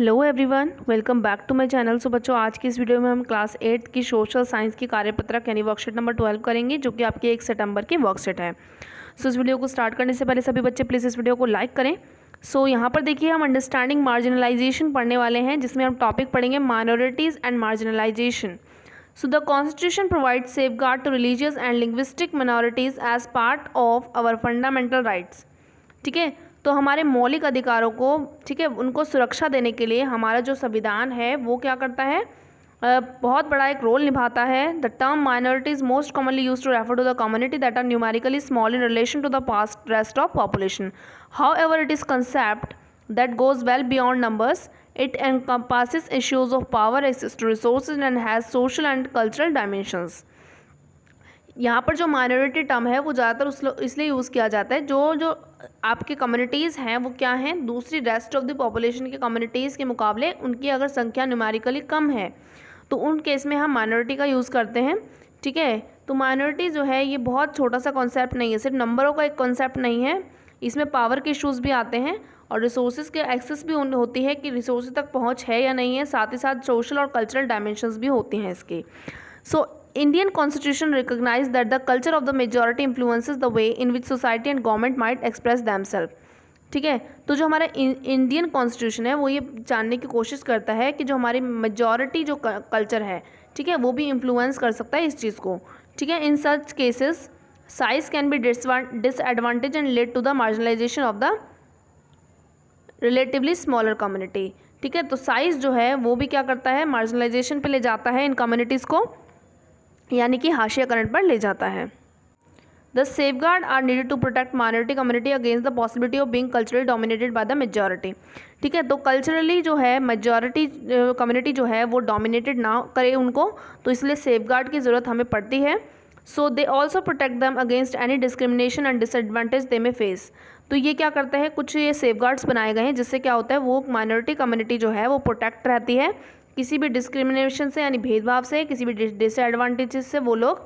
Hello everyone, welcome back to my channel. So बच्चों, आज की इस वीडियो में हम क्लास 8 की सोशल साइंस की कार्यपत्रक यानी वर्कशीट नंबर 12 करेंगे, जो कि आपकी 1 सितंबर की वर्कशीट है। सो इस वीडियो को स्टार्ट करने से पहले सभी बच्चे प्लीज़ इस वीडियो को लाइक करें। सो यहाँ पर देखिए, हम अंडरस्टैंडिंग मार्जिनलाइजेशन पढ़ने वाले हैं, जिसमें हम टॉपिक पढ़ेंगे minorities and marginalisation. So the Constitution provides safeguard to religious and linguistic minorities as part of our fundamental rights। ठीक है, तो हमारे मौलिक अधिकारों को, ठीक है, उनको सुरक्षा देने के लिए हमारा जो संविधान है वो क्या करता है, बहुत बड़ा एक रोल निभाता है। The term minority is most commonly use to refer to the community that are numerically small in relation to the past rest of population. However it is concept that goes well beyond numbers. It encompasses issues of power, access to resources and has social and cultural dimensions। यहाँ पर जो minority term है वो ज़्यादातर इसलिए use किया जाता है, जो आपकी कम्युनिटीज़ हैं वो क्या हैं, दूसरी रेस्ट ऑफ द पॉपुलेशन की कम्युनिटीज़ के मुकाबले उनकी अगर संख्या न्यूमेरिकली कम है तो उन केस में हम माइनॉरिटी का यूज़ करते हैं। ठीक है, तो माइनॉरिटी जो है ये बहुत छोटा सा कॉन्सेप्ट नहीं है, सिर्फ नंबरों का एक कॉन्सेप्ट नहीं है, इसमें पावर के इशूज़ भी आते हैं और रिसोर्सेज के एक्सेस भी होती है कि रिसोर्सेज तक पहुंच है या नहीं है, साथ ही साथ सोशल और कल्चरल डायमेंशंस भी होती हैं इसके। So Indian constitution recognise that the culture of the majority influences the way in which society and government might express themself. ठीक है, तो जो हमारा इंडियन कॉन्स्टिट्यूशन है वो ये जानने की कोशिश करता है कि जो हमारी मेजॉरिटी जो कल्चर है, ठीक है, वो भी इन्फ्लुएंस कर सकता है इस चीज़ को। ठीक है, in such cases size can be disadvantage and lead to the marginalisation of the relatively smaller community. ठीक है, तो साइज़ जो है वो भी क्या करता है, मार्जिनलाइजेशन पे ले जाता है इन कम्युनिटीज़ को, यानी कि हाशियाकरण पर ले जाता है। The safeguard are needed to protect minority community against the possibility of being culturally dominated by the majority. ठीक है, तो कल्चरली जो है मेजॉरिटी कम्युनिटी जो है वो डोमिनेटेड ना करे उनको, तो इसलिए सेफगार्ड की ज़रूरत हमें पड़ती है। So they also protect them against any discrimination and disadvantage they may face. तो ये क्या करता है, कुछ ये सेफगार्ड्स बनाए गए हैं जिससे क्या होता है, वो माइनॉरिटी कम्युनिटी जो है वो प्रोटेक्ट रहती है किसी भी डिस्क्रिमिनेशन से, यानी भेदभाव से, किसी भी डिसएडवांटेजेस से वो लोग,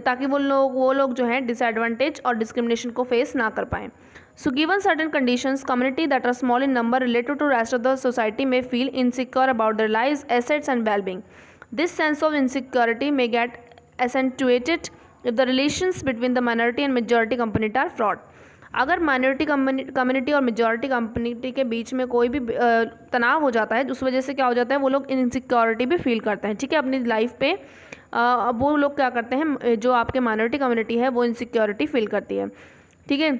ताकि वो लोग जो हैं डिसएडवांटेज और डिस्क्रिमिनेशन को फेस ना कर पाएँ। So given certain conditions, community that are small in number related to rest of the society may feel insecure about their lives, assets and wellbeing. This sense of insecurity may get accentuated if the relations between the minority and majority community are fraught। अगर minority community और majority community के बीच में कोई भी तनाव हो जाता है, उस वजह से क्या हो जाता है, वो लोग इनसिक्योरिटी भी फील करते हैं। ठीक है, अपनी लाइफ पे वो लोग क्या करते हैं, जो आपके माइनॉरिटी कम्युनिटी है वो इनसिक्योरिटी फील करती है। ठीक है,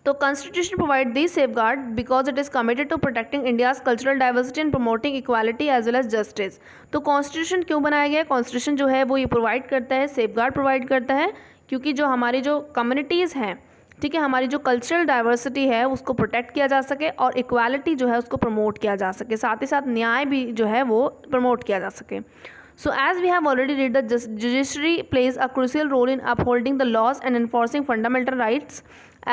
तो constitution provide the safeguard because it is committed to protecting India's cultural diversity and promoting equality as well as justice. तो कॉन्स्टिट्यूशन क्यों बनाया गया है, कॉन्स्टिट्यूशन जो है वो ये प्रोवाइड करता है, सेफगार्ड प्रोवाइड करता है, क्योंकि जो हमारी जो कम्युनिटीज़ हैं, ठीक है, हमारी जो कल्चरल डाइवर्सिटी है उसको प्रोटेक्ट किया जा सके और इक्वालिटी जो है उसको प्रमोट किया जा सके, साथ ही साथ न्याय भी जो है वो प्रमोट किया जा सके। So as we have already read, the judiciary plays a crucial role in upholding the laws and enforcing fundamental rights.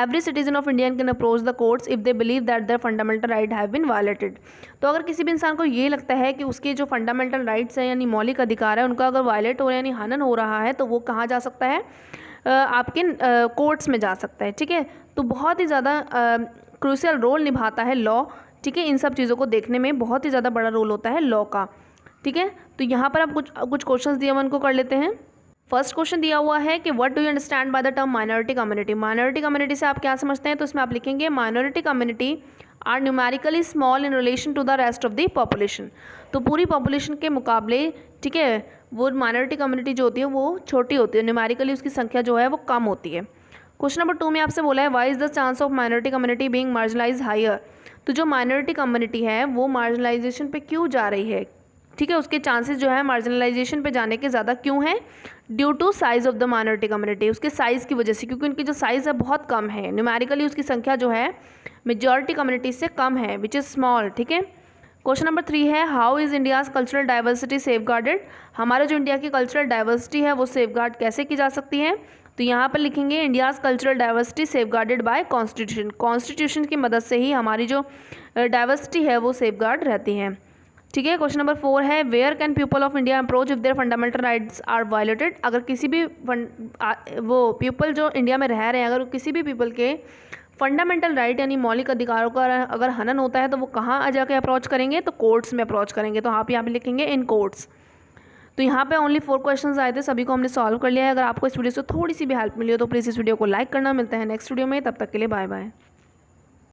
Every citizen of India can approach the courts if they believe that their fundamental right have been violated। तो अगर किसी भी इंसान को ये लगता है कि उसके जो फंडामेंटल राइट्स हैं यानी मौलिक अधिकार है उनका अगर वायलेट हो रहा है यानी हनन हो रहा है, तो वो कहाँ जा सकता है, आपके कोर्ट्स में जा सकता है। ठीक है, तो बहुत ही ज़्यादा क्रूशियल रोल निभाता है लॉ। ठीक है, इन सब चीज़ों को देखने में बहुत ही ज़्यादा बड़ा रोल होता है लॉ का। ठीक है, तो यहाँ पर अब कुछ क्वेश्चंस दिए हुए उनको कर लेते हैं। फर्स्ट क्वेश्चन दिया हुआ है कि what do you understand by the term minority community. Minority community से आप क्या समझते हैं, तो इसमें आप लिखेंगे minority community are numerically small in relation to the rest of the population. तो पूरी पॉपुलेशन के मुकाबले, ठीक है, वो माइनॉरिटी कम्युनिटी जो होती है वो छोटी होती है, न्यूमेरिकली उसकी संख्या जो है वो कम होती है। क्वेश्चन नंबर 2 में आपसे बोला है why is the chance of minority community being marginalise higher. तो जो माइनॉरिटी कम्युनिटी है वो मार्जिनलाइजेशन पे क्यों जा रही है, ठीक है, उसके चांसेस जो है मार्जिनलाइजेशन पे जाने के ज़्यादा क्यों हैं, due to size of the minority community, उसके साइज़ की वजह से, क्योंकि उनकी जो साइज़ है बहुत कम है, न्यूमेरिकली उसकी संख्या जो है मेजॉरिटी कम्युनिटी से कम है, विच इज़ स्मॉल। ठीक है, क्वेश्चन नंबर 3 है how is India's cultural diversity safeguarded. हमारा जो इंडिया की कल्चरल डाइवर्सिटी है वो सेफगार्ड कैसे की जा सकती है, तो यहाँ पर लिखेंगे India's cultural diversity safeguarded bye constitution. Constitution की मदद से ही हमारी जो डाइवर्सिटी है वो सेफगार्ड रहती है। ठीक है, क्वेश्चन नंबर 4 है where can people of India approach if their fundamental rights are violated. अगर किसी भी वो पीपल जो इंडिया में रह रहे हैं, अगर किसी भी पीपल के फंडामेंटल राइट यानी मौलिक अधिकारों का अगर हनन होता है तो वो कहाँ आ जाके अप्रोच करेंगे, तो कोर्ट्स में अप्रोच करेंगे। तो आप यहाँ पे लिखेंगे इन कोर्ट्स। तो यहाँ पे ओनली 4 क्वेश्चंस आए थे, सभी को हमने सॉल्व कर लिया है। अगर आपको इस वीडियो से थोड़ी सी भी हेल्प मिली हो तो प्लीज़ इस वीडियो को लाइक करना। मिलते हैं नेक्स्ट वीडियो में, तब तक के लिए बाय बाय।